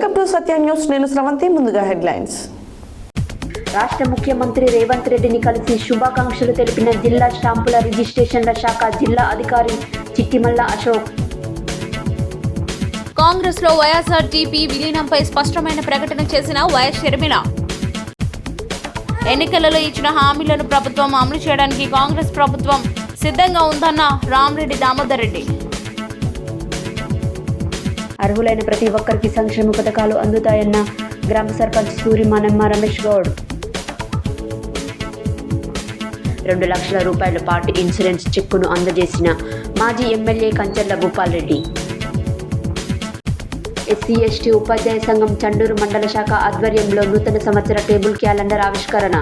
Welcome to Satya news. నేను స్రవంతి. ముందుగా headlines. రాష్ట్ర ముఖ్యమంత్రి రేవంత్ రెడ్డిని కలిసి శుభాకాంక్షలు తెలిపిన జిల్లా స్టాంపుల రిజిస్ట్రేషన్ల శాఖ జిల్లా అధికారి చిట్టిమల్ల అశోక్. కాంగ్రెస్ లో వైఎస్ఆర్టీపీ విలీనంపై స్పష్టమైన ప్రకటన చేసిన వైఎస్ షర్మిల. ఎన్నికలలో ఇచ్చిన హామీలను ప్రభుత్వం అమలు చేయడానికి కాంగ్రెస్ ప్రభుత్వం సిద్ధంగా ఉందన్న రామిరెడ్డి దామోదర్ రెడ్డి. అర్హులైన ప్రతి ఒక్కరికి సంక్షేమ పథకాలు అందుతాయన్న గ్రామ సర్పంచ్ సూరిమానమ్మ రమేష్ గౌడ్. 2 లక్షల రూపాయల పార్టీ ఇన్సూరెన్స్ చెక్కును అందజేసిన మాజీ MLA Kancharla Bhupal Reddy. SC ST ఉపాధ్యాయ సంఘం చండూరు మండల శాఖ ఆధ్వర్యంలో నూతన సంవత్సర టేబుల్ క్యాలెండర్ ఆవిష్కరణ.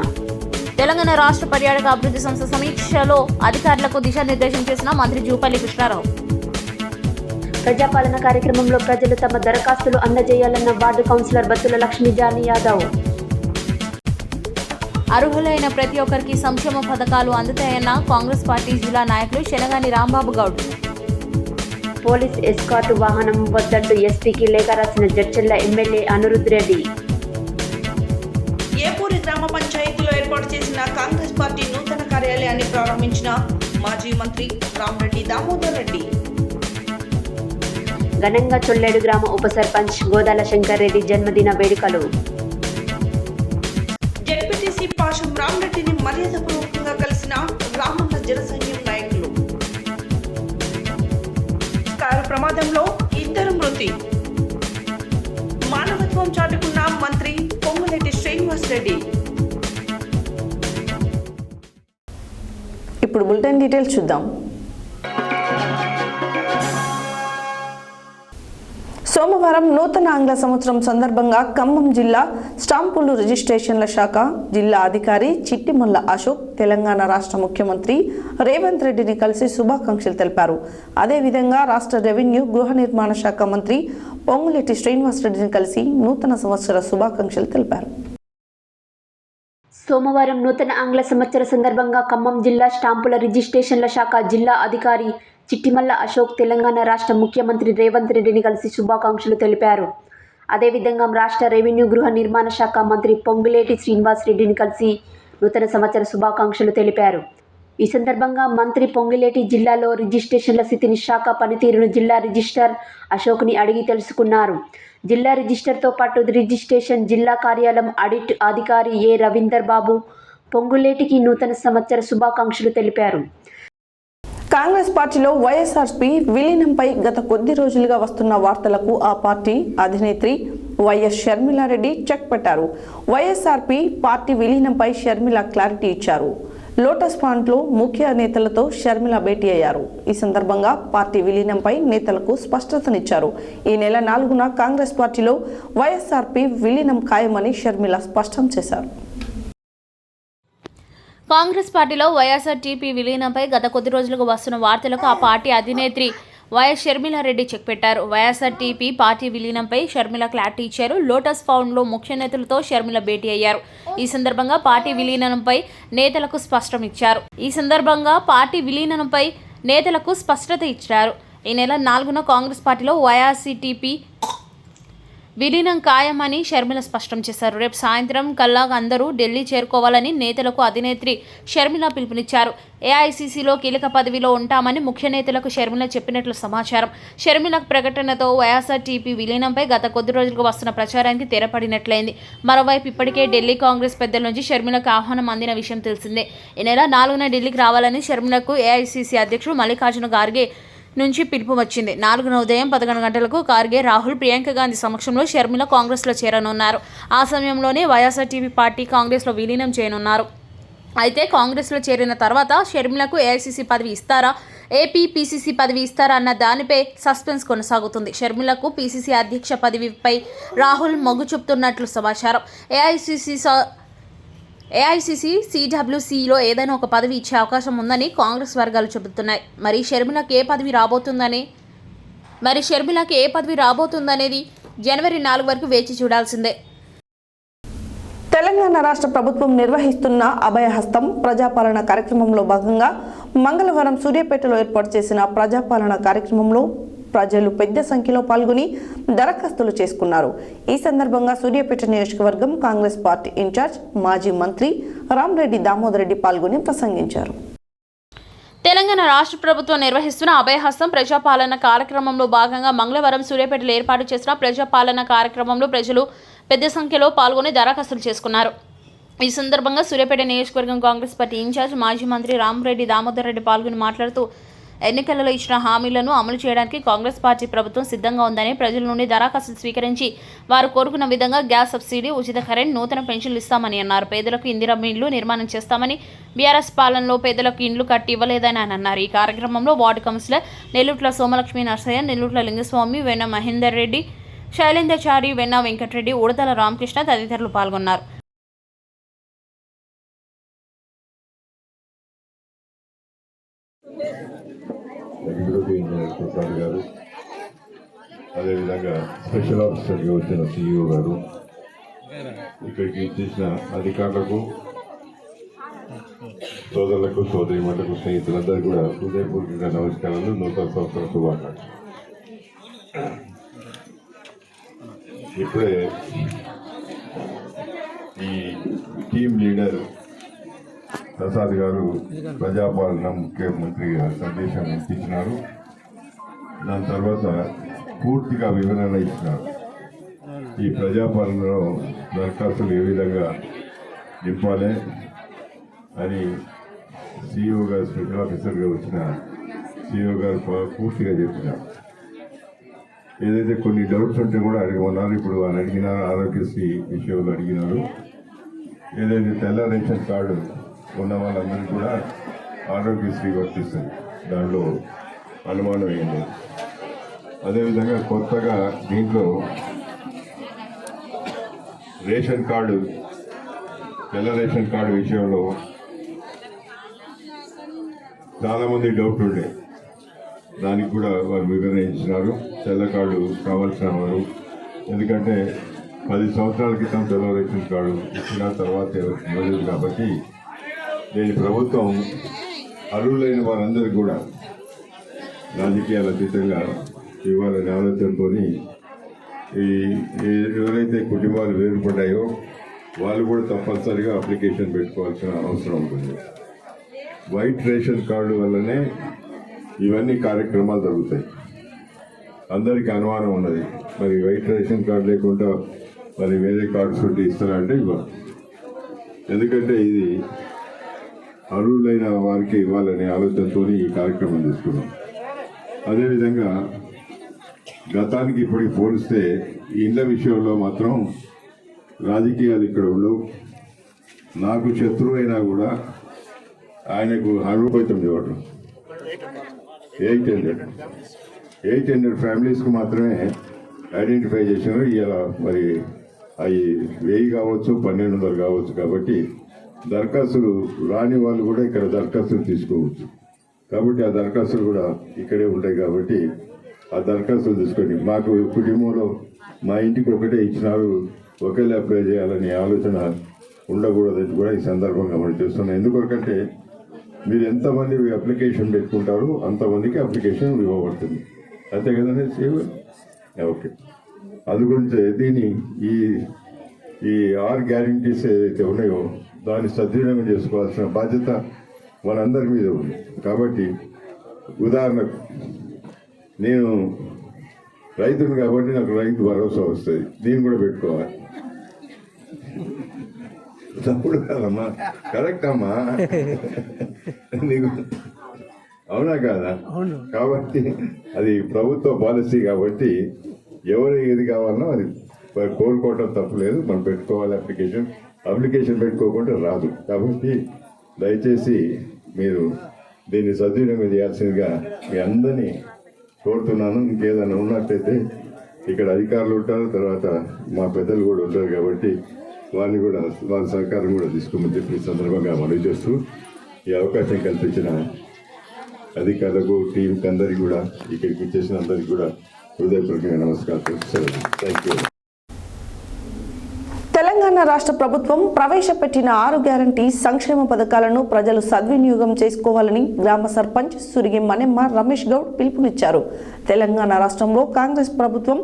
తెలంగాణ రాష్ట్ర పర్యాటక అభివృద్ధి సంస్థ సమీక్షలో అధికారులకు దిశానిర్దేశం చేసిన మంత్రి జూపల్లి కృష్ణారావు. ప్రజాపాలన కార్యక్రమంలో ప్రజలు తమ దరఖాస్తులు అందజేయాలన్న వార్డు కౌన్సిలర్ బత్తుల లక్ష్మీ జానీ యాదవ్. అర్హులైన ప్రతి ఒక్కరికి సంక్షేమ పథకాలు అందుతాయన్న కాంగ్రెస్ పార్టీ జిల్లా నాయకులు శనగాని రాంబాబు గౌడ్. పోలీస్ ఎస్కార్టు వాహనం వద్దంటూ ఎస్పీకి లేఖ రాసిన జడ్చర్ల ఎమ్మెల్యే అనిరుద్ రెడ్డి. ఏపూరి గ్రామ పంచాయతీలో ఏర్పాటు చేసిన కాంగ్రెస్ పార్టీ నూతన కార్యాలయాన్ని ప్రారంభించిన మాజీ మంత్రి రామిరెడ్డి దామోదర్ రెడ్డి. ఘనంగా చొల్లేడు గ్రామ ఉప సర్పంచ్ గోదాల శంకర్ రెడ్డి జన్మదిన వేడుకలు. జెడ్పీటీసీ పాషం రామిరెడ్డిని మర్యాదపూర్వకంగా కలిసిన రామన్న జనసైన్యం నాయకులు. కారు ప్రమాదంలో 2 మృతి. మానవత్వం చాటుకున్న మంత్రి పొంగులేటి శ్రీనివాస్ రెడ్డి. ఇప్పుడు బులెటిన్ డీటెయిల్స్ చూద్దాం. సోమవారం నూతన ఆంగ్ల సంవత్సరం సందర్భంగా ఖమ్మం జిల్లా స్టాంపులు రిజిస్ట్రేషన్ల శాఖ జిల్లా అధికారి చిట్టిమల్ల అశోక్ తెలంగాణ రాష్ట్ర ముఖ్యమంత్రి రేవంత్ రెడ్డిని కలిసి శుభాకాంక్షలు తెలిపారు. అదేవిధంగా రాష్ట్ర రెవెన్యూ గృహ నిర్మాణ శాఖ మంత్రి పొంగులేటి శ్రీనివాస్ రెడ్డిని కలిసి నూతన సంవత్సర శుభాకాంక్షలు తెలిపారు. సోమవారం నూతన ఆంగ్ల సంవత్సర సందర్భంగా ఖమ్మం జిల్లా స్టాంపుల రిజిస్ట్రేషన్ల శాఖ జిల్లా అధికారి చిట్టిమల్ల అశోక్ తెలంగాణ రాష్ట్ర ముఖ్యమంత్రి రేవంత్ రెడ్డిని కలిసి శుభాకాంక్షలు తెలిపారు. అదేవిధంగా రాష్ట్ర రెవెన్యూ గృహ నిర్మాణ శాఖ మంత్రి పొంగులేటి శ్రీనివాస్ రెడ్డిని కలిసి నూతన సంవత్సర శుభాకాంక్షలు తెలిపారు. ఈ సందర్భంగా మంత్రి పొంగులేటి జిల్లాలో రిజిస్ట్రేషన్ల స్థితిని, శాఖ పనితీరును జిల్లా రిజిస్ట్రార్ అశోక్ని అడిగి తెలుసుకున్నారు. జిల్లా రిజిస్టర్తో పాటు రిజిస్ట్రేషన్ జిల్లా కార్యాలయం ఆడిట్ అధికారి ఏ రవీందర్ బాబు పొంగులేటికి నూతన సంవత్సర శుభాకాంక్షలు తెలిపారు. కాంగ్రెస్ పార్టీలో వైఎస్ఆర్పీ విలీనంపై గత కొద్ది రోజులుగా వస్తున్న వార్తలకు ఆ పార్టీ అధినేత్రి వైఎస్ షర్మిలారెడ్డి చెక్ పెట్టారు. వైఎస్ఆర్పీ పార్టీ విలీనంపై షర్మిల క్లారిటీ ఇచ్చారు. లోటస్ పాయింట్లో ముఖ్య నేతలతో షర్మిల భేటీ అయ్యారు. ఈ సందర్భంగా పార్టీ విలీనంపై నేతలకు స్పష్టతనిచ్చారు. ఈ నెల 4న కాంగ్రెస్ పార్టీలో వైఎస్ఆర్పీ విలీనం ఖాయమని షర్మిల స్పష్టం చేశారు. కాంగ్రెస్ పార్టీలో వైఎస్ఆర్టీపీ విలీనంపై గత కొద్ది రోజులుగా వస్తున్న వార్తలకు ఆ పార్టీ అధినేత్రి వైఎస్ షర్మిలారెడ్డి చెక్ పెట్టారు. వైఎస్ఆర్టీపీ పార్టీ విలీనంపై షర్మిల క్లారిటీ ఇచ్చారు. లోటస్ పౌండ్లో ముఖ్య నేతలతో షర్మిల భేటీ అయ్యారు. ఈ సందర్భంగా పార్టీ విలీనంపై నేతలకు స్పష్టత ఇచ్చారు. ఈ నెల 4న కాంగ్రెస్ పార్టీలో వైఎస్ఆర్టీపీ విలీనం ఖాయమని షర్మిల స్పష్టం చేశారు. రేపు సాయంత్రం కల్లా అందరూ ఢిల్లీ చేరుకోవాలని నేతలకు అధినేత్రి షర్మిల పిలుపునిచ్చారు. ఏఐసీసీలో కీలక పదవిలో ఉంటామని ముఖ్య నేతలకు షర్మిల చెప్పినట్లు సమాచారం. షర్మిల ప్రకటనతో వైఎస్ఆర్టీపీ విలీనంపై గత కొద్ది రోజులుగా వస్తున్న ప్రచారానికి తెరపడినట్లయింది. మరోవైపు ఇప్పటికే ఢిల్లీ కాంగ్రెస్ పెద్దల నుంచి షర్మిలకు ఆహ్వానం అందిన విషయం తెలిసిందే. ఈ నెల 4న ఢిల్లీకి రావాలని షర్మిలకు ఏఐసీసీ అధ్యక్షుడు మల్లికార్జున ఖార్గే నుంచి పిలుపు వచ్చింది. 4న ఉదయం 11 గంటలకు ఖార్గే, రాహుల్, ప్రియాంక గాంధీ సమక్షంలో షర్మిల కాంగ్రెస్లో చేరనున్నారు. ఆ సమయంలోనే వైఎస్ఆర్టీపీ పార్టీ కాంగ్రెస్లో విలీనం చేయనున్నారు. అయితే కాంగ్రెస్లో చేరిన తర్వాత షర్మిలకు ఏఐసీసీ పదవి ఇస్తారా, ఏపీ పీసీసీ పదవి ఇస్తారా అన్న దానిపై సస్పెన్స్ కొనసాగుతుంది. షర్మిలకు పీసీసీ అధ్యక్ష పదవిపై రాహుల్ మొగ్గు చూపుతున్నట్లు సమాచారం. ఏఐసీసీ సిడబ్ల్యూసీలో ఏదైనా ఒక పదవి ఇచ్చే అవకాశం ఉందని కాంగ్రెస్ వర్గాలు చెబుతున్నాయి. మరి షర్మిలకు ఏ పదవి రాబోతుందనేది జనవరి 4 వరకు వేచి చూడాల్సిందే. తెలంగాణ రాష్ట్ర ప్రభుత్వం నిర్వహిస్తున్న అభయహస్తం ప్రజాపాలన కార్యక్రమంలో భాగంగా మంగళవారం సూర్యాపేటలో ఏర్పాటు చేసిన ప్రజాపాలన కార్యక్రమంలో ప్రజలు పెద్ద సంఖ్యలో పాల్గొని దరఖాస్తులు చేసుకున్నారు. ఈ సందర్భంగా సూర్యాపేట నియోజకవర్గం కాంగ్రెస్ పార్టీ ఇన్ఛార్జ్ మాజీ మంత్రి రామరెడ్డి దామోదర్ రెడ్డి పాల్గొని ప్రసంగించారు. తెలంగాణ రాష్ట్ర ప్రభుత్వం నిర్వహిస్తున్న అభయహస్తం ప్రజాపాలన కార్యక్రమంలో భాగంగా మంగళవారం సూర్యాపేటలో ఏర్పాటు చేసిన ప్రజాపాలన కార్యక్రమంలో ప్రజలు పెద్ద సంఖ్యలో పాల్గొని దరఖాస్తులు చేసుకున్నారు. ఈ సందర్భంగా సూర్యాపేట నియోజకవర్గం కాంగ్రెస్ పార్టీ ఇన్ఛార్జ్ మాజీ మంత్రి రామరెడ్డి దామోదర్ రెడ్డి పాల్గొని మాట్లాడుతూ ఎన్నికలలో ఇచ్చిన హామీలను అమలు చేయడానికి కాంగ్రెస్ పార్టీ ప్రభుత్వం సిద్ధంగా ఉందని, ప్రజల నుండి దరఖాస్తులు స్వీకరించి వారు కోరుకున్న విధంగా గ్యాస్ సబ్సిడీ, ఉచిత కరెంట్, నూతన పెన్షన్లు ఇస్తామని అన్నారు. పేదలకు ఇందిరమ్మ ఇండ్లు నిర్మాణం చేస్తామని, బీఆర్ఎస్ పాలనలో పేదలకు ఇండ్లు కట్టి ఇవ్వలేదని ఆయన అన్నారు. ఈ కార్యక్రమంలో వార్డు కౌన్సిలర్ నెల్లుట్ల సోమలక్ష్మి నర్సయ్య, నెల్లుట్ల లింగస్వామి, వెన్న మహేందర్ రెడ్డి, శైలేంద్రచారి, వెన్న వెంకటరెడ్డి, ఉడతల రామకృష్ణ తదితరులు పాల్గొన్నారు. ప్రసాద్ గారు, అదేవిధంగా స్పెషల్ ఆఫీసర్గా వచ్చిన సిఇఓ గారు, ఇక్కడికి చేసిన అధికారులకు, సోదరులకు, సోదరిమణులకు, స్నేహితులందరూ కూడా హృదయపూర్వక నమస్కారాలు, నూతన సంవత్సర శుభాకాంక్షలు. ఇప్పుడే ఈ టీమ్ లీడర్ ప్రసాద్ గారు ప్రజాపాలన ముఖ్యమంత్రిగా సందేశం ఇచ్చినారు. దాని తర్వాత పూర్తిగా వివరణ ఇచ్చినారు. ఈ ప్రజాపాలనలో దరఖాస్తులు ఏ విధంగా నింపాలి అని సిఇఓ గారు, స్పెషల్ ఆఫీసర్గా వచ్చిన సిఇఓ గారు పూర్తిగా చెప్పినారు. ఏదైతే కొన్ని డౌట్స్ ఉంటే కూడా అడగమన్నారు. ఇప్పుడు వాళ్ళు అడిగినారు, ఆరోగ్యశ్రీ విషయంలో అడిగినారు. ఏదైతే తెల్ల రేషన్ కార్డు ఉన్న వాళ్ళందరికీ కూడా ఆరోగ్యశ్రీ వర్తిస్తుంది, దానిలో అనుమానం ఏం లేదు. అదేవిధంగా కొత్తగా దీంట్లో రేషన్ కార్డు, తెల్ల రేషన్ కార్డు విషయంలో చాలామంది డౌట్ ఉండే, దానికి కూడా వారు వివరణ ఇచ్చినారు. తెల్ల కార్డు కావాల్సిన వారు, ఎందుకంటే 10 సంవత్సరాల క్రితం తెల్ల రేషన్ కార్డు ఇచ్చిన తర్వాత ఇవ్వలేదు కాబట్టి దీని ప్రభుత్వం అర్హులైన వారందరికీ కూడా రాజకీయాల అతీతంగా ఇవ్వాలనే ఆలోచనతో ఎవరైతే కుటుంబాలు వేరుపడ్డాయో వాళ్ళు కూడా తప్పనిసరిగా అప్లికేషన్ పెట్టుకోవాల్సిన అవసరం ఉంటుంది. వైట్ రేషన్ కార్డు వల్లనే ఇవన్నీ కార్యక్రమాలు జరుగుతాయి. అందరికీ అనుమానం ఉన్నది, మరి వైట్ రేషన్ కార్డు లేకుండా మరి వేరే కార్డ్స్ ఉంటే ఇస్తారంటే ఇవ్వరు. ఎందుకంటే ఇది అర్హులైన వారికి ఇవ్వాలనే ఆలోచనతో ఈ కార్యక్రమం తీసుకున్నాం. అదేవిధంగా గతానికి ఇప్పటికి పోలిస్తే ఇళ్ల విషయంలో మాత్రం రాజకీయాలు ఇక్కడ ఉండవు. నాకు శత్రువు అయినా కూడా ఆయనకు 69 ఓట్లు, 800 ఫ్యామిలీస్కు మాత్రమే ఐడెంటిఫై చేసినారు. ఇలా మరి అవి 1000 కావచ్చు, 1200 కావచ్చు. కాబట్టి దరఖాస్తులు రాని వాళ్ళు కూడా ఇక్కడ దరఖాస్తులు తీసుకోవచ్చు. కాబట్టి ఆ దరఖాస్తులు కూడా ఇక్కడే ఉంటాయి. కాబట్టి ఆ దరఖాస్తులు తీసుకొని మాకు కుటుంబంలో మా ఇంటికి ఒకటే ఇచ్చినారు, ఒకేలా అప్లై చేయాలనే ఆలోచన ఉండకూడదని కూడా ఈ సందర్భంగా మనం చూస్తున్నాం. ఎందుకంటే మీరు ఎంతమంది అప్లికేషన్ పెట్టుకుంటారో అంతమందికి అప్లికేషన్ ఇవ్వబడుతుంది. అంతే కదండి సేవ్. ఓకే, అది గురించి దీన్ని ఈ 6 గ్యారంటీస్ ఏదైతే ఉన్నాయో దాన్ని సద్వినియోగం చేసుకోవాల్సిన బాధ్యత మనందరి మీద ఉంది. కాబట్టి ఉదాహరణకు నేను రైతును కాబట్టి నాకు రైతు భరోసా వస్తుంది, దీన్ని కూడా పెట్టుకోవాలి. తప్పుడు కాదమ్మా, కరెక్ట్ అమ్మా, నీకు అవునా కాదా? కాబట్టి అది ప్రభుత్వ పాలసీ. కాబట్టి ఎవరు ఏది కావాలనో అది కోరుకోవటం తప్పులేదు, మనం పెట్టుకోవాలి. అప్లికేషన్ పెట్టుకోకుండా రాదు. కాబట్టి దయచేసి మీరు దీన్ని సద్వినియోగం చేయాల్సిందిగా మీ అందరినీ కోరుతున్నాను. ఇంకేదైనా ఉన్నట్టయితే ఇక్కడ అధికారులు ఉంటారు, తర్వాత మా పెద్దలు కూడా ఉంటారు. కాబట్టి వాళ్ళని కూడా వాళ్ళ సహకారం కూడా తీసుకోమని చెప్పి ఈ సందర్భంగా మనవి చేస్తూ ఈ అవకాశం కల్పించిన అధికారులకు, టీంకి అందరికీ కూడా, ఇక్కడికి వచ్చేసిన అందరికీ కూడా హృదయపూర్వకంగా నమస్కారం. Thank you. తెలంగాణ రాష్ట్ర ప్రభుత్వం ప్రవేశపెట్టిన 6 గ్యారంటీ సంక్షేమ పథకాలను ప్రజలు సద్వినియోగం చేసుకోవాలని గ్రామ సర్పంచ్ సురిగి మణెమ్మ రమేష్ గౌడ్ పిలుపునిచ్చారు. తెలంగాణ రాష్ట్రంలో కాంగ్రెస్ ప్రభుత్వం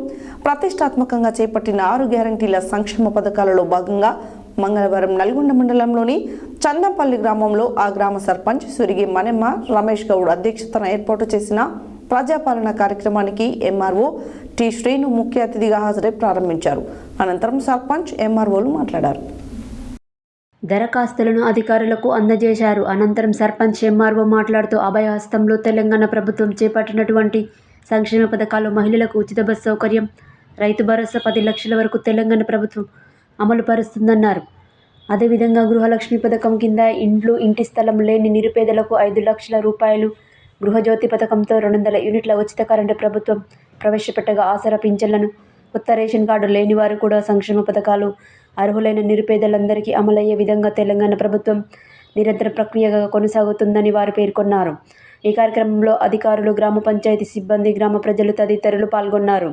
ప్రతిష్టాత్మకంగా చేపట్టిన 6 గ్యారంటీల సంక్షేమ పథకాలలో భాగంగా మంగళవారం నల్గొండ మండలంలోని చందంపల్లి గ్రామంలో ఆ గ్రామ సర్పంచ్ సురిగి మణెమ్మ రమేష్ గౌడ్ అధ్యక్షతన ఏర్పాటు చేసిన ప్రజాపాలన కార్యక్రమానికి ఎంఆర్ఓ టి శ్రీను ముఖ్య అతిథిగా హాజరై ప్రారంభించారు. అనంతరం సర్పంచ్ ఎంఆర్ఓలు మాట్లాడారు. దరఖాస్తులను అధికారులకు అందజేశారు. అనంతరం సర్పంచ్ ఎంఆర్ఓ మాట్లాడుతూ అభయహస్తంలో తెలంగాణ ప్రభుత్వం చేపట్టినటువంటి సంక్షేమ పథకాలు, మహిళలకు ఉచిత బస్ సౌకర్యం, రైతు భరోసా 10 లక్షల వరకు తెలంగాణ ప్రభుత్వం అమలు పరుస్తుందన్నారు. అదేవిధంగా గృహలక్ష్మి పథకం కింద ఇంటి స్థలం లేని నిరుపేదలకు 5 లక్షల రూపాయలు, గృహజ్యోతి పథకంతో 200 యూనిట్ల ఉచిత కరెంటు ప్రభుత్వం ప్రవేశపెట్టగా ఆసరా పింఛన్లను, కొత్త రేషన్ కార్డు లేని వారు కూడా సంక్షేమ పథకాలు అర్హులైన నిరుపేదలందరికీ అమలయ్యే విధంగా తెలంగాణ ప్రభుత్వం నిరంతర ప్రక్రియగా కొనసాగుతుందని వారు పేర్కొన్నారు. ఈ కార్యక్రమంలో అధికారులు, గ్రామ పంచాయతీ సిబ్బంది, గ్రామ ప్రజలు తదితరులు పాల్గొన్నారు.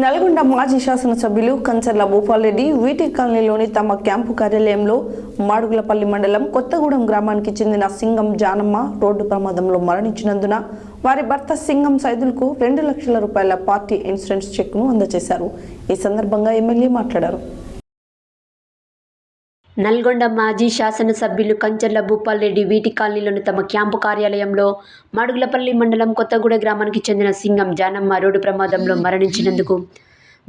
నల్గొండ మాజీ శాసనసభ్యులు కంచర్ల భూపాల్రెడ్డి వీటి కాలనీలోని తమ క్యాంపు కార్యాలయంలో మాడుగులపల్లి మండలం కొత్తగూడెం గ్రామానికి చెందిన సింగం జానమ్మ రోడ్డు ప్రమాదంలో మరణించినందున వారి భర్త సింగం సైదులకు 2 లక్షల రూపాయల పార్టీ ఇన్సూరెన్స్ చెక్ను అందజేశారు. ఈ సందర్భంగా ఎమ్మెల్యే మాట్లాడారు. నల్గొండ మాజీ శాసనసభ్యులు కంచర్ల భూపాల్రెడ్డి వీటి కాలనీలోని తమ క్యాంపు కార్యాలయంలో మాడుగులపల్లి మండలం కొత్తగూడెం గ్రామానికి చెందిన సింగం జానమ్మ రోడ్డు ప్రమాదంలో మరణించినందుకు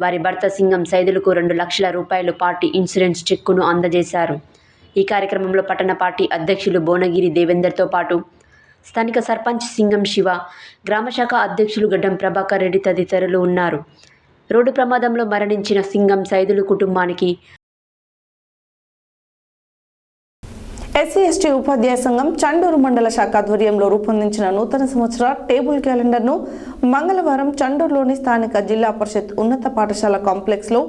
వారి భర్త సింగం సైదులకు 2 లక్షల రూపాయలు పార్టీ ఇన్సూరెన్స్ చెక్కును అందజేశారు. ఈ కార్యక్రమంలో పట్టణ పార్టీ అధ్యక్షులు భువనగిరి దేవేందర్తో పాటు స్థానిక సర్పంచ్ సింగం శివ, గ్రామశాఖ అధ్యక్షులు గడ్డం ప్రభాకర్ రెడ్డి తదితరులు ఉన్నారు. రోడ్డు ప్రమాదంలో మరణించిన సింగం సైదులు కుటుంబానికి ఎస్సీ/ఎస్టీ ఉపాధ్యాయ సంఘం చండూరు మండల శాఖ ఆధ్వర్యంలో రూపొందించిన నూతన సంవత్సర టేబుల్ క్యాలెండర్ను మంగళవారం చండూరులోని స్థానిక జిల్లా పరిషత్ ఉన్నత పాఠశాల కాంప్లెక్స్లో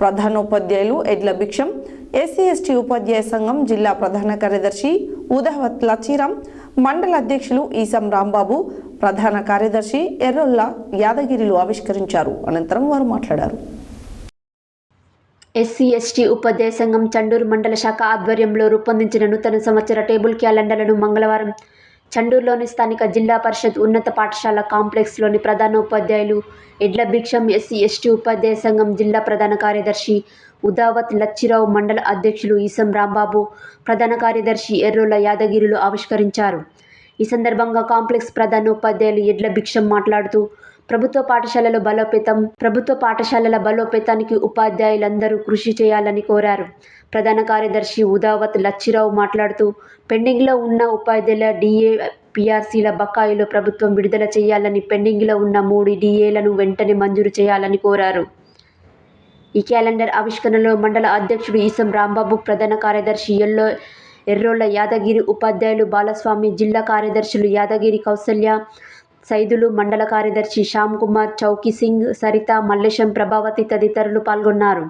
ప్రధానోపాధ్యాయులు ఎడ్ల భిక్షం, ఎస్సీ/ఎస్టీ ఉపాధ్యాయ సంఘం జిల్లా ప్రధాన కార్యదర్శి ఉదావత్ లచీరాం, మండల అధ్యక్షులు ఈసం రాంబాబు, ప్రధాన కార్యదర్శి ఎర్రొల్ల యాదగిరిలు ఆవిష్కరించారు. అనంతరం వారు మాట్లాడారు. ఎస్సీ/ఎస్టీ ఉపాధ్యాయ సంఘం చండూరు మండల శాఖ ఆధ్వర్యంలో రూపొందించిన నూతన సంవత్సర టేబుల్ క్యాలెండర్లను మంగళవారం చండూరులోని స్థానిక జిల్లా పరిషత్ ఉన్నత పాఠశాల కాంప్లెక్స్లోని ప్రధానోపాధ్యాయులు ఎడ్ల భిక్షం, ఎస్సీ/ఎస్టీ ఉపాధ్యాయ సంఘం జిల్లా ప్రధాన కార్యదర్శి ఉదావత్ లచ్చిరావు, మండల అధ్యక్షులు ఈసం రాంబాబు, ప్రధాన కార్యదర్శి ఎర్రొల్ల యాదగిరిలు ఆవిష్కరించారు. ఈ సందర్భంగా కాంప్లెక్స్ ప్రధానోపాధ్యాయులు ఎడ్ల భిక్షం మాట్లాడుతూ ప్రభుత్వ పాఠశాలల బలోపేతానికి ఉపాధ్యాయులందరూ కృషి చేయాలని కోరారు. ప్రధాన కార్యదర్శి ఉదావత్ లచ్చిరావు మాట్లాడుతూ పెండింగ్లో ఉన్న ఉపాధ్యాయుల డిఏ, పిఆర్సీల బకాయిలు ప్రభుత్వం విడుదల చేయాలని, పెండింగ్లో ఉన్న 3 డిఏలను వెంటనే మంజూరు చేయాలని కోరారు. ఈ క్యాలెండర్ ఆవిష్కరణలో మండల అధ్యక్షుడు ఈసం రాంబాబు, ప్రధాన కార్యదర్శి ఎర్రొల్ల యాదగిరి, ఉపాధ్యాయులు బాలస్వామి, జిల్లా కార్యదర్శులు యాదగిరి కౌసల్య, సైదులు, మండల కార్యదర్శి శ్యామ్ కుమార్, చౌకీ సింగ్, సరిత, మల్లేశం, ప్రభావతి తదితరులు పాల్గొన్నారు.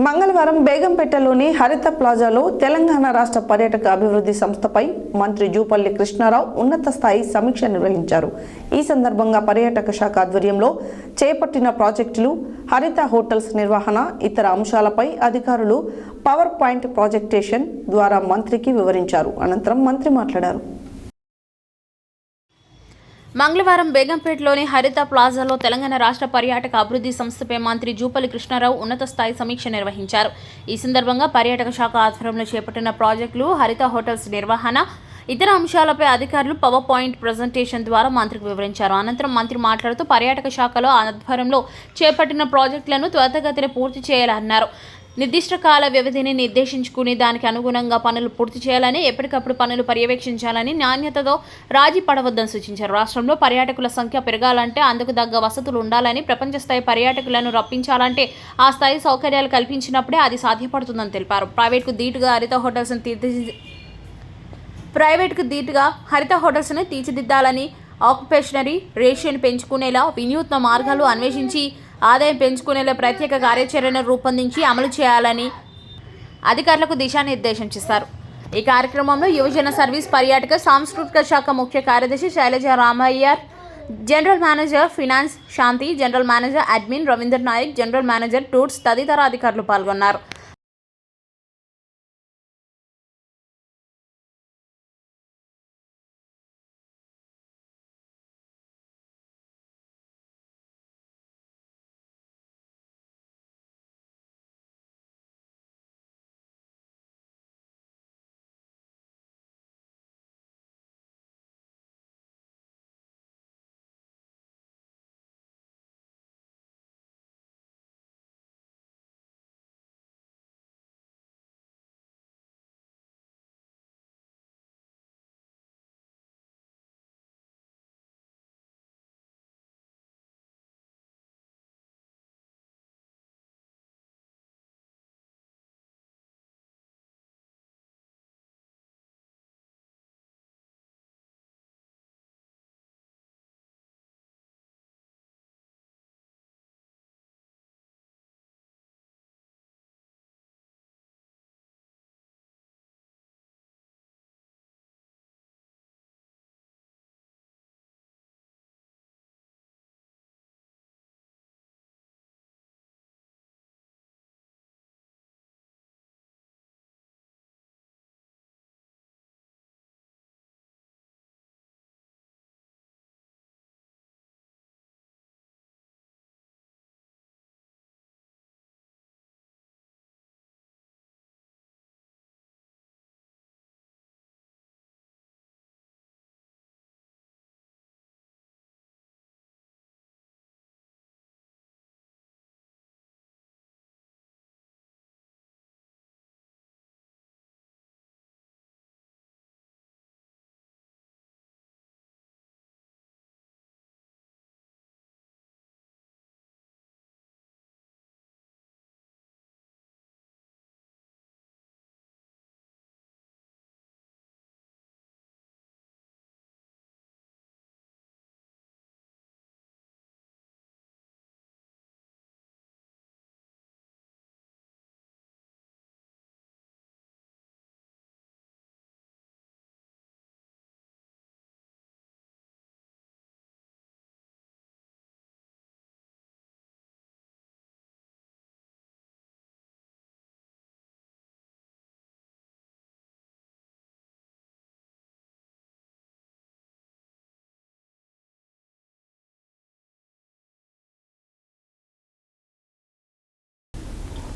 మంగళవారం బేగంపేటలోని హరిత ప్లాజాలో తెలంగాణ రాష్ట్ర పర్యాటక అభివృద్ధి సంస్థపై మంత్రి జూపల్లి కృష్ణారావు ఉన్నత స్థాయి సమీక్ష నిర్వహించారు. ఈ సందర్భంగా పర్యాటక శాఖ ఆధ్వర్యంలో చేపట్టిన ప్రాజెక్టులు, హరిత హోటల్స్ నిర్వహణ, ఇతర అంశాలపై అధికారులు పవర్ పాయింట్ ప్రాజెక్టేషన్ ద్వారా మంత్రికి వివరించారు. అనంతరం మంత్రి మాట్లాడారు. మంగళవారం బేగంపేటలోని హరిత ప్లాజాలో తెలంగాణ రాష్ట్ర పర్యాటక అభివృద్ధి సంస్థపై మంత్రి జూపల్లి కృష్ణారావు ఉన్నత స్థాయి సమీక్ష నిర్వహించారు. ఈ సందర్భంగా పర్యాటక శాఖ ఆధ్వర్యంలో చేపట్టిన ప్రాజెక్టులు, హరిత హోటల్స్ నిర్వహణ, ఇతర అంశాలపై అధికారులు పవర్ పాయింట్ ప్రజెంటేషన్ ద్వారా మంత్రికి వివరించారు. అనంతరం మంత్రి మాట్లాడుతూ పర్యాటక శాఖలో ఆధ్వర్యంలో చేపట్టిన ప్రాజెక్టులను త్వరితగతిన పూర్తి చేయాలన్నారు. నిర్దిష్ట కాల వ్యవధిని నిర్దేశించుకుని దానికి అనుగుణంగా పనులు పూర్తి చేయాలని, ఎప్పటికప్పుడు పనులు పర్యవేక్షించాలని, నాణ్యతతో రాజీ పడవద్దని సూచించారు. రాష్ట్రంలో పర్యాటకుల సంఖ్య పెరగాలంటే అందుకు తగ్గ వసతులు ఉండాలని, ప్రపంచ స్థాయి పర్యాటకులను రప్పించాలంటే ఆ స్థాయి సౌకర్యాలు కల్పించినప్పుడే అది సాధ్యపడుతుందని తెలిపారు. ప్రైవేట్కు ధీటుగా హరిత హోటల్స్ని తీర్చిదిద్దాలని, ఆక్యుపేషనరీ రేషియోని పెంచుకునేలా వినూత్న మార్గాలు అన్వేషించి ఆదాయం పెంచుకునేలా ప్రత్యేక కార్యాచరణ రూపొందించి అమలు చేయాలని అధికారులకు దిశానిర్దేశం చేశారు. ఈ కార్యక్రమంలో యువజన సర్వీస్, పర్యాటక సాంస్కృతిక శాఖ ముఖ్య కార్యదర్శి Shailaja Ramaiyar, general manager finance Shanti, general manager admin Ravindra Nayak, general manager tours తదితర అధికారులు పాల్గొన్నారు.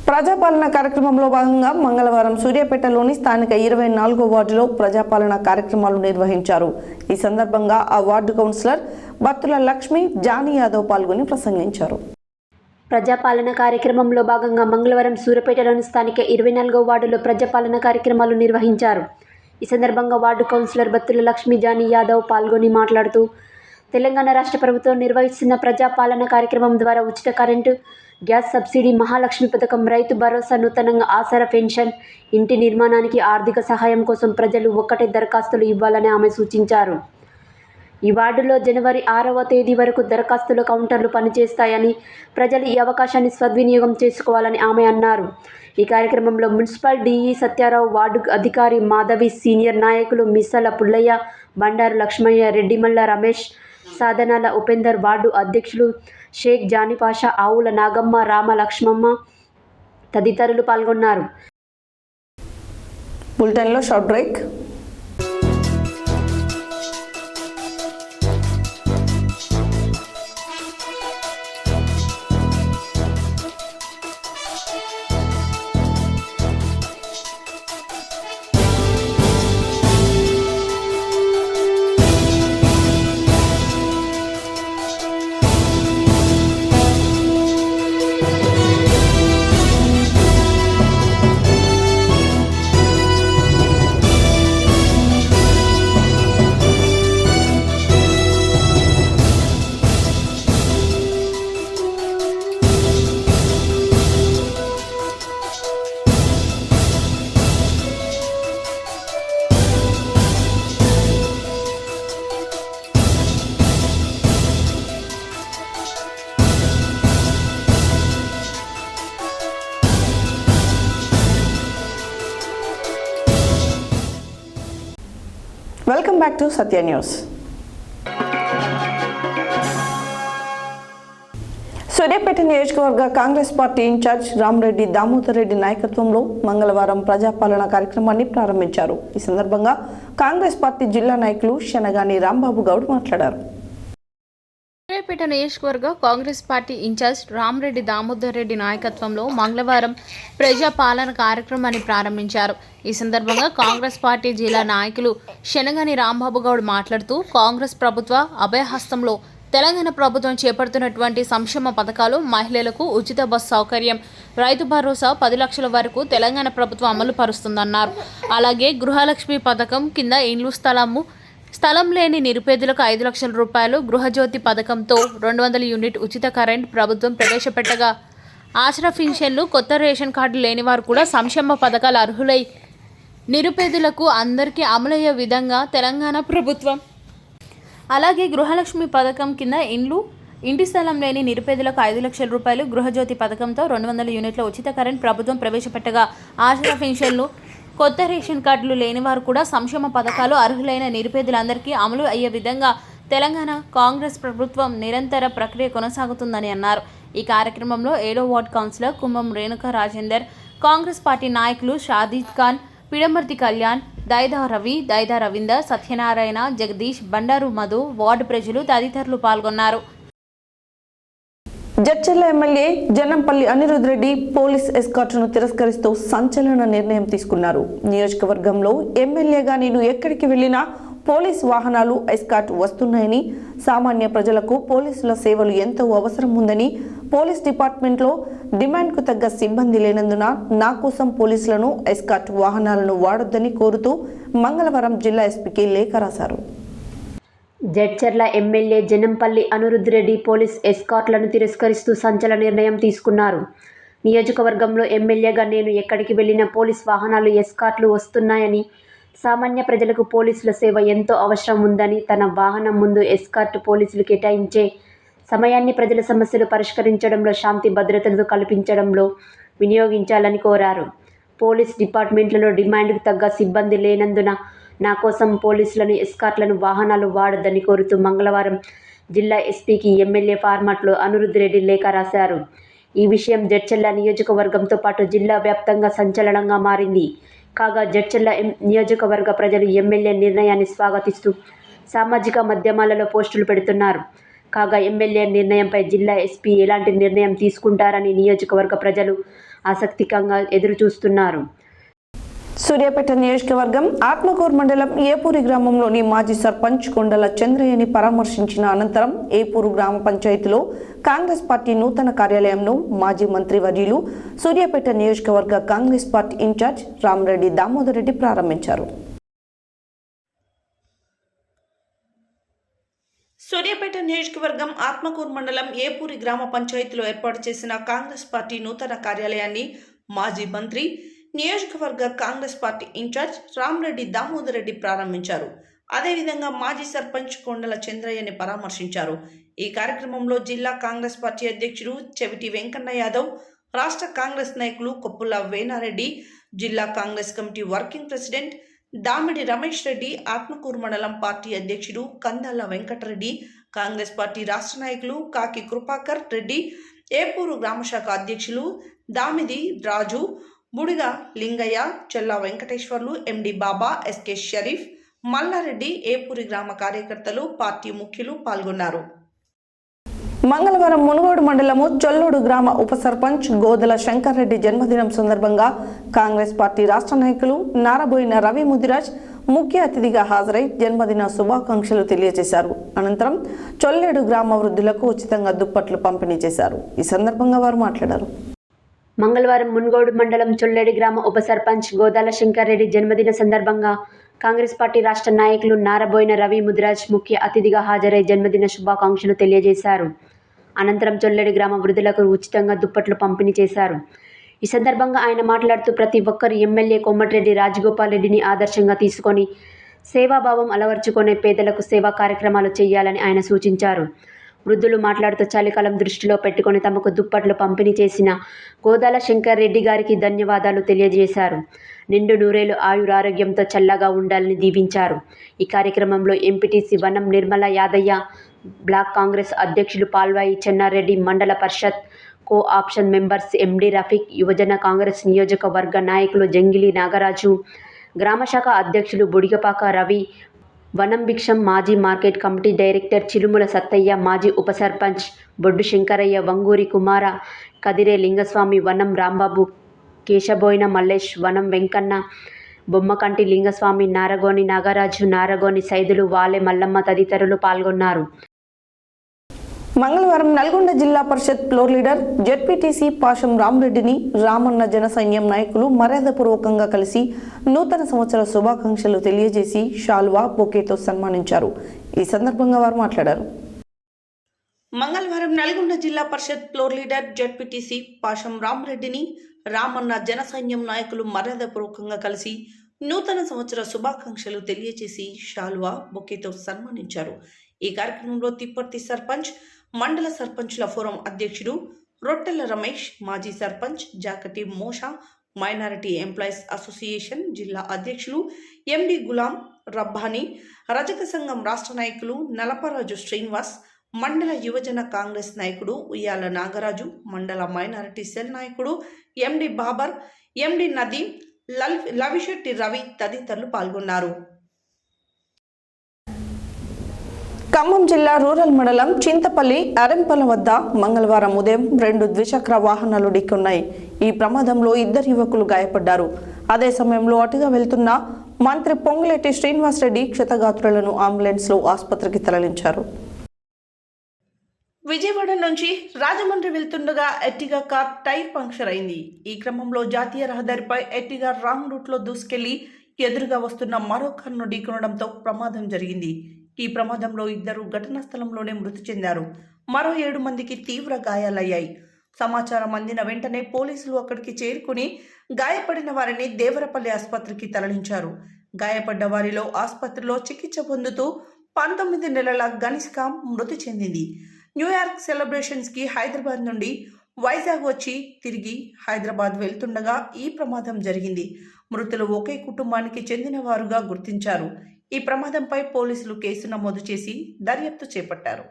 ప్రజాపాలన కార్యక్రమంలో భాగంగా మంగళవారం సూర్యాపేటలోని స్థానిక 24వ వార్డులో ప్రజాపాలన కార్యక్రమాలు నిర్వహించారు. ఈ సందర్భంగా ఆ వార్డు కౌన్సిలర్ బత్తుల లక్ష్మి, జానీ యాదవ్ పాల్గొని ప్రసంగించారు. ప్రజాపాలన కార్యక్రమంలో భాగంగా మంగళవారం సూర్యాపేటలోని స్థానిక 24వ వార్డులో ప్రజాపాలన కార్యక్రమాలు నిర్వహించారు. ఈ సందర్భంగా వార్డు కౌన్సిలర్ బత్తుల లక్ష్మి, జానీ యాదవ్ పాల్గొని మాట్లాడుతూ తెలంగాణ రాష్ట్ర ప్రభుత్వం నిర్వహిస్తున్న ప్రజాపాలన కార్యక్రమం ద్వారా ఉచిత కరెంటు, గ్యాస్ సబ్సిడీ, మహాలక్ష్మి పథకం, రైతు భరోసా, నూతనంగా ఆసరా పెన్షన్, ఇంటి నిర్మాణానికి ఆర్థిక సహాయం కోసం ప్రజలు ఒక్కటే దరఖాస్తులు ఇవ్వాలని ఆమె సూచించారు. ఈ వార్డులో జనవరి 6వ తేదీ వరకు దరఖాస్తుల కౌంటర్లు పనిచేస్తాయని, ప్రజలు ఈ అవకాశాన్ని సద్వినియోగం చేసుకోవాలని ఆమె అన్నారు. ఈ కార్యక్రమంలో మున్సిపల్ డిఈ సత్యారావు, వార్డు అధికారి మాధవి, సీనియర్ నాయకులు మిస్సల పుల్లయ్య, బండారు లక్ష్మయ్య, రెడ్డిమల్ల రమేష్, సాధనాల ఉపేందర్, వార్డు అధ్యక్షులు షేక్ జానీపాషా, ఆవుల నాగమ్మ, రామ లక్ష్మమ్మ తదితరులు పాల్గొన్నారు. బులెటిన్లో short break. Back to Satya news. Suryapet నియోజకవర్గ కాంగ్రెస్ పార్టీ ఇన్ఛార్జ్ రామరెడ్డి దామోదర్ రెడ్డి నాయకత్వంలో మంగళవారం ప్రజాపాలన కార్యక్రమాన్ని ప్రారంభించారు. ఈ సందర్భంగా కాంగ్రెస్ పార్టీ జిల్లా నాయకులు శనగాని రాంబాబు గౌడ్ మాట్లాడారు. సూర్యాపేట నియోజకవర్గ కాంగ్రెస్ పార్టీ ఇన్ఛార్జ్ రామరెడ్డి దామోదర్ రెడ్డి నాయకత్వంలో మంగళవారం ప్రజాపాలన కార్యక్రమాన్ని ప్రారంభించారు. ఈ సందర్భంగా కాంగ్రెస్ పార్టీ జిల్లా నాయకులు శనగాని రాంబాబు గౌడ్ మాట్లాడుతూ కాంగ్రెస్ ప్రభుత్వ అభయహస్తంలో తెలంగాణ ప్రభుత్వం చేపడుతున్నటువంటి సంక్షేమ పథకాలు, మహిళలకు ఉచిత బస్ సౌకర్యం, రైతు భరోసా 10 లక్షల వరకు తెలంగాణ ప్రభుత్వం అమలు పరుస్తుందన్నారు. అలాగే గృహలక్ష్మి పథకం కింద ఇండ్లు స్థలం లేని నిరుపేదలకు 5 లక్షల రూపాయలు, గృహజ్యోతి పథకంతో 200 యూనిట్ ఉచిత కరెంట్ ప్రభుత్వం ప్రవేశపెట్టగా ఆసరా పింఛన్లు, కొత్త రేషన్ కార్డు లేని వారు కూడా సంక్షేమ పథకాలు అర్హులై నిరుపేదలకు అందరికీ అమలయ్యే విధంగా తెలంగాణ ప్రభుత్వం అలాగే గృహలక్ష్మి పథకం కింద ఇంటి స్థలం లేని నిరుపేదలకు 5 లక్షల రూపాయలు, గృహజ్యోతి పథకంతో 200 యూనిట్ల ఉచిత కరెంట్ ప్రభుత్వం ప్రవేశపెట్టగా ఆసరా పింఛన్లు, కొత్త రేషన్ కార్డులు లేని వారు కూడా సంక్షేమ పథకాలు అర్హులైన నిరుపేదలందరికీ అమలు అయ్యే విధంగా తెలంగాణ కాంగ్రెస్ ప్రభుత్వం నిరంతర ప్రక్రియ కొనసాగుతుందని అన్నారు. ఈ కార్యక్రమంలో 7వ వార్డు కౌన్సిలర్ కుంభం రేణుకా రాజేందర్, కాంగ్రెస్ పార్టీ నాయకులు షాదీద్ ఖాన్, పిడమర్తి కళ్యాణ్, దైదా రవి, దైదా రవీందర్, సత్యనారాయణ, జగదీష్, బండారు మధు, వార్డు ప్రజలు తదితరులు పాల్గొన్నారు. జడ్చర్ల ఎమ్మెల్యే జనంపల్లి అనిరుద్ రెడ్డి పోలీస్ ఎస్కార్ట్ను తిరస్కరిస్తూ సంచలన నిర్ణయం తీసుకున్నారు. నియోజకవర్గంలో ఎమ్మెల్యేగా నేను ఎక్కడికి వెళ్ళినా పోలీస్ వాహనాలు ఎస్కార్ట్ వస్తున్నాయని, సామాన్య ప్రజలకు పోలీసుల సేవలు ఎంతో అవసరం ఉందని, పోలీస్ డిపార్ట్మెంట్లో డిమాండ్కు తగ్గ సిబ్బంది లేనందున నా కోసం పోలీసులను ఎస్కార్ట్ వాహనాలను వాడొద్దని కోరుతూ మంగళవారం జిల్లా ఎస్పీకి లేఖ రాశారు. జడ్చర్ల ఎమ్మెల్యే జనంపల్లి అనిరుద్ రెడ్డి పోలీస్ ఎస్కార్ట్లను తిరస్కరిస్తూ సంచలన నిర్ణయం తీసుకున్నారు. నియోజకవర్గంలో ఎమ్మెల్యేగా నేను ఎక్కడికి వెళ్ళినా పోలీస్ వాహనాలు ఎస్కార్ట్లు వస్తున్నాయని, సామాన్య ప్రజలకు పోలీసుల సేవ ఎంతో అవసరం ఉందని, తన వాహనం ముందు ఎస్కార్ట్ పోలీసులు కేటాయించే సమయాన్ని ప్రజల సమస్యలు పరిష్కరించడంలో, శాంతి భద్రతలు కల్పించడంలో వినియోగించాలని కోరారు. పోలీస్ డిపార్ట్మెంట్లలో డిమాండ్కు తగ్గ సిబ్బంది లేనందున నా కోసం పోలీసులను ఎస్కార్ట్లను వాహనాలు వాడొద్దని కోరుతూ మంగళవారం జిల్లా ఎస్పీకి ఎమ్మెల్యే ఫార్మాట్లో అనిరుద్ రెడ్డి లేఖ రాశారు. ఈ విషయం జడ్చర్ల నియోజకవర్గంతో పాటు జిల్లా వ్యాప్తంగా సంచలనంగా మారింది. కాగా జడ్చర్ల నియోజకవర్గ ప్రజలు ఎమ్మెల్యే నిర్ణయాన్ని స్వాగతిస్తూ సామాజిక మాధ్యమాలలో పోస్టులు పెడుతున్నారు. కాగా ఎమ్మెల్యే నిర్ణయంపై జిల్లా ఎస్పీ ఎలాంటి నిర్ణయం తీసుకుంటారని నియోజకవర్గ ప్రజలు ఆసక్తికరంగా ఎదురుచూస్తున్నారు. సూర్యాపేట నియోజకవర్గం ఆత్మకూరు మండలం ఏపూరి గ్రామంలోని మాజీ సర్పంచ్ కొండల చంద్రయ్యని పరామర్శించిన అనంతరం ఏపూరు గ్రామ పంచాయతీలో కాంగ్రెస్ పార్టీ నూతన కార్యాలయంను మాజీ మంత్రి వర్యులు సూర్యాపేట నియోజకవర్గ కాంగ్రెస్ పార్టీ ఇన్ఛార్జ్ రామరెడ్డి దామోదర్ రెడ్డి ప్రారంభించారు. సూర్యాపేట నియోజకవర్గం ఆత్మకూరు మండలం ఏపూరి గ్రామ పంచాయతీలో ఏర్పాటు చేసిన కాంగ్రెస్ పార్టీ నూతన కార్యాలయాన్ని మాజీ మంత్రి, నియోజకవర్గ కాంగ్రెస్ పార్టీ ఇన్ఛార్జ్ రామరెడ్డి దామోదర్ రెడ్డి ప్రారంభించారు. అదేవిధంగా మాజీ సర్పంచ్ కొండల చంద్రయ్యని పరామర్శించారు. ఈ కార్యక్రమంలో జిల్లా కాంగ్రెస్ పార్టీ అధ్యక్షుడు చెవిటి వెంకన్న యాదవ్, రాష్ట్ర కాంగ్రెస్ నాయకులు కొప్పుల వేనారెడ్డి, జిల్లా Congress committee working president Damidi Ramesh Reddy, Atmakur మండలం పార్టీ అధ్యక్షుడు కందాల వెంకటరెడ్డి, కాంగ్రెస్ పార్టీ రాష్ట్ర నాయకులు కాకి కృపాకర్ రెడ్డి, ఏపూరు గ్రామశాఖ అధ్యక్షులు దామిది రాజు, బుడిగ లింగయ్య, చెల్లా వెంకటేశ్వర్లు, ఎండి బాబా, ఎస్కే షరీఫ్, మల్లారెడ్డి, ఏపూరి గ్రామ కార్యకర్తలు, పార్టీ ముఖ్యులు పాల్గొన్నారు. మంగళవారం మునుగోడు మండలము చొల్లోడు గ్రామ ఉప సర్పంచ్ గోదల శంకర్ రెడ్డి జన్మదినం సందర్భంగా కాంగ్రెస్ పార్టీ రాష్ట్ర నాయకులు నారబోయిన రవి ముదిరాజ్ ముఖ్య అతిథిగా హాజరై జన్మదిన శుభాకాంక్షలు తెలియజేశారు. అనంతరం చొల్లేడు గ్రామ వృద్ధులకు ఉచితంగా దుప్పట్లు పంపిణీ చేశారు. ఈ సందర్భంగా వారు మాట్లాడారు. మంగళవారం మునుగోడు మండలం చొల్లేడు గ్రామ ఉప సర్పంచ్ గోదాల శంకర్ రెడ్డి జన్మదిన సందర్భంగా కాంగ్రెస్ పార్టీ రాష్ట్ర నాయకులు నారబోయిన రవి ముదిరాజ్ ముఖ్య అతిథిగా హాజరై జన్మదిన శుభాకాంక్షలు తెలియజేశారు. అనంతరం చొల్లేడు గ్రామ వృద్ధులకు ఉచితంగా దుప్పట్లు పంపిణీ చేశారు. ఈ సందర్భంగా ఆయన మాట్లాడుతూ ప్రతి ఒక్కరు ఎమ్మెల్యే కోమటిరెడ్డి రాజగోపాల్ రెడ్డిని ఆదర్శంగా తీసుకొని సేవాభావం అలవర్చుకునే పేదలకు సేవా కార్యక్రమాలు చేయాలని ఆయన సూచించారు. వృద్ధులు మాట్లాడుతూ చలికాలం దృష్టిలో పెట్టుకొని తమకు దుప్పట్లు పంపిణీ చేసిన గోదాల శంకర్ రెడ్డి గారికి ధన్యవాదాలు తెలియజేశారు. నిండు నూరేళ్లు ఆయురారోగ్యంతో చల్లగా ఉండాలని దీవించారు. ఈ కార్యక్రమంలో ఎంపీటీసీ వనం నిర్మల యాదయ్య, బ్లాక్ కాంగ్రెస్ అధ్యక్షులు పాల్వాయి చెన్నారెడ్డి, మండల పరిషత్ కో ఆప్షన్ మెంబర్స్ ఎండి రఫీక్, యువజన కాంగ్రెస్ నియోజకవర్గ నాయకులు జంగిలి నాగరాజు, గ్రామశాఖ అధ్యక్షులు బుడిగపాక రవి, వనం భిక్షం, మాజీ market committee director Chilumula Sattaiah, మాజీ ఉప సర్పంచ్ బొడ్డు శంకరయ్య, వంగూరి కుమార, కదిరే లింగస్వామి, వనం రాంబాబు, కేశబోయిన మల్లేష్, వనం వెంకన్న, బొమ్మకంటి లింగస్వామి, నారగోని నాగరాజు, నారగోని సైదులు, వాలె మల్లమ్మ తదితరులు పాల్గొన్నారు. మంగళవారం Nalgonda Zilla Parishad floor leader ZPTC Pasham రామరెడ్డిని రామన్న జన సైన్యం నాయకులు మర్యాదపూర్వకంగా కలిసి నూతన సంవత్సర శుభాకాంక్షలు తెలియజేసి షాల్వా, బొకేతో సన్మానించారు. ఈ సందర్భంగా వారు మాట్లాడారు. మంగళవారం Nalgonda Zilla Parishad floor leader ZPTC Pasham రామరెడ్డిని రామన్న జన సైన్యం నాయకులు మర్యాదపూర్వకంగా కలిసి నూతన సంవత్సర శుభాకాంక్షలు తెలియజేసి షాల్వా, బొకేతో సన్మానించారు. ఈ కార్యక్రమంలో తిప్పర్తి సర్పంచ్, మండల సర్పంచ్ల ఫోరం అధ్యక్షుడు రొట్టెల రమేష్, మాజీ సర్పంచ్ జాకటి మోషా, మైనారిటీ ఎంప్లాయీస్ అసోసియేషన్ జిల్లా అధ్యక్షులు ఎండి గులాం రబ్బానీ, రజక సంఘం రాష్ట్ర నాయకులు నలపరాజు శ్రీనివాస్, మండల యువజన కాంగ్రెస్ నాయకుడు ఉయ్యాల నాగరాజు, మండల మైనారిటీ సెల్ నాయకుడు ఎండి బాబర్, ఎండి నదీం, లవిశెట్టి రవి తదితరులు పాల్గొన్నారు. ఖమ్మం జిల్లా రూరల్ మండలం చింతపల్లి అరెంపల్లి వద్ద మంగళవారం ఉదయం 2 ద్విచక్ర వాహనాలు ఢీకొన్నాయి. ఈ ప్రమాదంలో 2 యువకులు గాయపడ్డారు. అదే సమయంలో అటుగా వెళ్తున్న మంత్రి పొంగులేటి శ్రీనివాసరెడ్డి క్షతగాత్రులను అంబులెన్స్లో ఆసుపత్రికి తరలించారు. విజయవాడ నుంచి రాజమండ్రి వెళ్తుండగా ఎర్టిగా కార్ టైర్ పంక్చర్ అయింది. ఈ క్రమంలో జాతీయ రహదారిపై ఎర్టిగా రాంగ్ రూట్లో దూసుకెళ్లి ఎదురుగా వస్తున్న మరో కారును ఢీకొనడంతో ప్రమాదం జరిగింది. ఈ ప్రమాదంలో 2 ఘటనా స్థలంలోనే మృతి చెందారు. మరో 7 మందికి తీవ్ర గాయాలయ్యాయి. సమాచారం అందిన వెంటనే పోలీసులు అక్కడికి చేరుకుని గాయపడిన వారిని దేవరపల్లి ఆసుపత్రికి తరలించారు. గాయపడ్డ వారిలో ఆసుపత్రిలో చికిత్స పొందుతూ 19 నెలల గనిష్క మృతి చెందింది. న్యూయార్క్ సెలబ్రేషన్స్కి హైదరాబాద్ నుండి వైజాగ్ వచ్చి తిరిగి హైదరాబాద్ వెళ్తుండగా ఈ ప్రమాదం జరిగింది. మృతులు ఒకే కుటుంబానికి చెందిన వారుగా గుర్తించారు. ఈ ప్రమాదంపై పోలీసులు కేసు నమోదు చేసి దర్యాప్తు చేపట్టారు.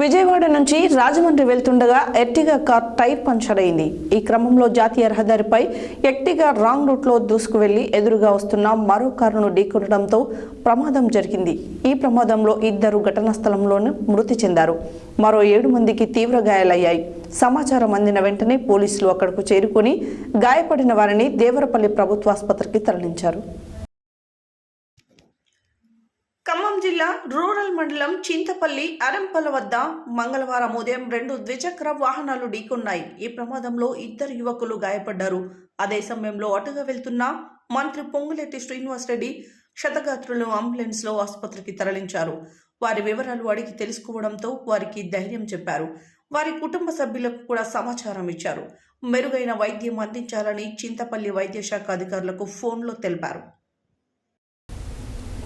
విజయవాడ నుంచి రాజమండ్రి వెళ్తుండగా ఎర్టిగా కార్ టైర్ పంక్చర్ అయింది. ఈ క్రమంలో జాతీయ రహదారిపై ఎర్టిగా రాంగ్ రూట్లో దూసుకువెళ్లి ఎదురుగా వస్తున్న మరో కారును ఢీకొనడంతో ప్రమాదం జరిగింది. ఈ ప్రమాదంలో 2 ఘటనా స్థలంలోనే మృతి చెందారు. మరో 7 మందికి తీవ్ర గాయాలయ్యాయి. సమాచారం అందిన వెంటనే పోలీసులు అక్కడకు చేరుకుని గాయపడిన వారిని దేవరపల్లి ప్రభుత్వ ఆసుపత్రికి తరలించారు. ఖమ్మం జిల్లా రూరల్ మండలం చింతపల్లి అరెంపల్లి వద్ద మంగళవారం ఉదయం 2 ద్విచక్ర వాహనాలు ఢీకొన్నాయి. ఈ ప్రమాదంలో 2 యువకులు గాయపడ్డారు. అదే సమయంలో అటుగా వెళ్తున్న మంత్రి పొంగులేటి శ్రీనివాసరెడ్డి క్షతగాత్రులను అంబులెన్స్లో ఆసుపత్రికి తరలించారు. వారి వివరాలు అడిగి తెలుసుకోవడంతో వారికి ధైర్యం చెప్పారు. వారి కుటుంబ సభ్యులకు కూడా సమాచారం ఇచ్చారు. మెరుగైన వైద్యం అందించాలని చింతపల్లి వైద్య శాఖ అధికారులకు ఫోన్లో తెలిపారు.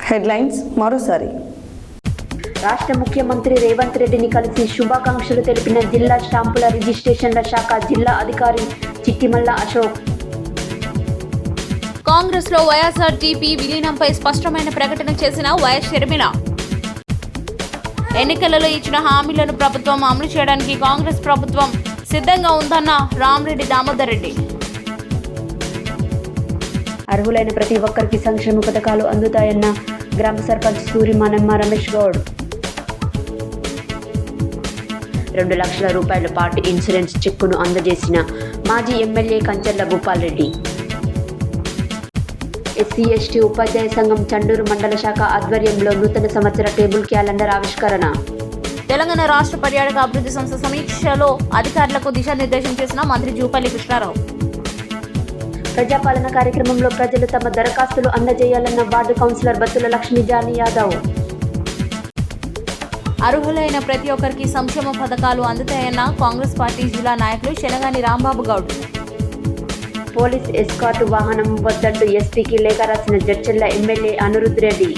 హెడ్లైన్స్ మరోసారి. రాష్ట్ర ముఖ్యమంత్రి రేవంత్ రెడ్డిని కలిసి శుభాకాంక్షలు తెలిపిన జిల్లా స్టాంపుల రిజిస్ట్రేషన్ల శాఖ జిల్లా అధికారి చిట్టిమల్ల అశోక్. కాంగ్రెస్లో వైఎస్ఆర్టీపీ విలీనంపై స్పష్టమైన ప్రకటన చేసిన వైఎస్ షర్మిల. ఎన్నికలలో ఇచ్చిన హామీలను ప్రభుత్వం అమలు చేయడానికి కాంగ్రెస్ ప్రభుత్వం సిద్ధంగా ఉందన్న రామరెడ్డి దామోదర్ రెడ్డి. అర్హులైన ప్రతి ఒక్కరికి సంక్షేమ పథకాలు అందుతాయన్న గ్రామ సర్పంచ్ సూరిమనమ్మ రమేష్ గౌడ్. 2 లక్షల రూపాయల పార్టీ ఇన్సూరెన్స్ చెక్కును అందజేసిన మాజీ ఎమ్మెల్యే కంచర్ల భూపాల్ రెడ్డి. ఎస్సీ/ఎస్టీ ఉపాధ్యాయ సంఘం చండూరు మండల శాఖ ఆధ్వర్యంలో నూతన సంవత్సర టేబుల్ క్యాలెండర్ ఆవిష్కరణ. తెలంగాణ రాష్ట్ర పర్యాటక అభివృద్ధి సంస్థ సమీక్షలో అధికారులకు దిశానిర్దేశం చేసిన మంత్రి జూపల్లి కృష్ణారావు. ప్రజాపాలన కార్యక్రమంలో ప్రజలు తమ దరఖాస్తులు అందజేయాలన్న వార్డు కౌన్సిలర్ బత్తుల లక్ష్మీ జానీ యాదవ్. అర్హులైన ప్రతి ఒక్కరికి సంక్షేమ పథకాలు అందుతాయన్న కాంగ్రెస్ పార్టీ జిల్లా నాయకులు శనగాని రాంబాబు గౌడ్. పోలీస్ ఎస్కార్ట్ వాహనం వద్దంటూ ఎస్పీకి లేఖ రాసిన జడ్చర్ల ఎమ్మెల్యే అనిరుద్ రెడ్డి.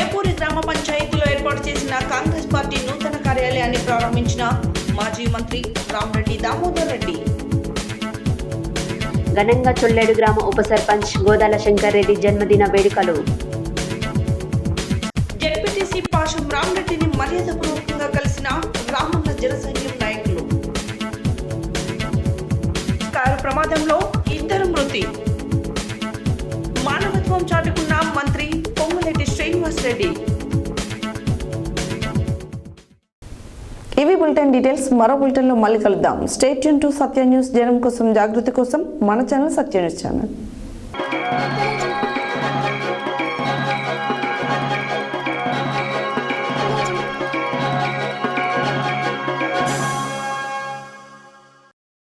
ఏపూరి గ్రామ పంచాయతీలో ఏర్పాటు చేసిన కాంగ్రెస్ పార్టీ నూతన కార్యాలయాన్ని ప్రారంభించిన మాజీ మంత్రి రామరెడ్డి దామోదర్ రెడ్డి. ఘనంగా చొల్లేడు గ్రామ ఉప సర్పంచ్ గోదాల శంకర్ రెడ్డి జన్మదిన వేడుకలు. జెడ్పీటీసీ పాషం రామరెడ్డిని మర్యాదపూర్వకంగా కలిసిన రామన్న జనసైన్యం నాయకులు. కారు ప్రమాదంలో 2 మృతి. మానవత్వం చాటుకున్న మంత్రి పొంగులేటి శ్రీనివాస్ రెడ్డి. ఇవి బులెటిన్ డీటెయిల్స్. మరో బులెటిన్లో మళ్ళీ కలుద్దాం. State tune to Satya news. జనం కోసం జాగృతి కోసం మన ఛానల్ సత్య న్యూస్ ఛానల్.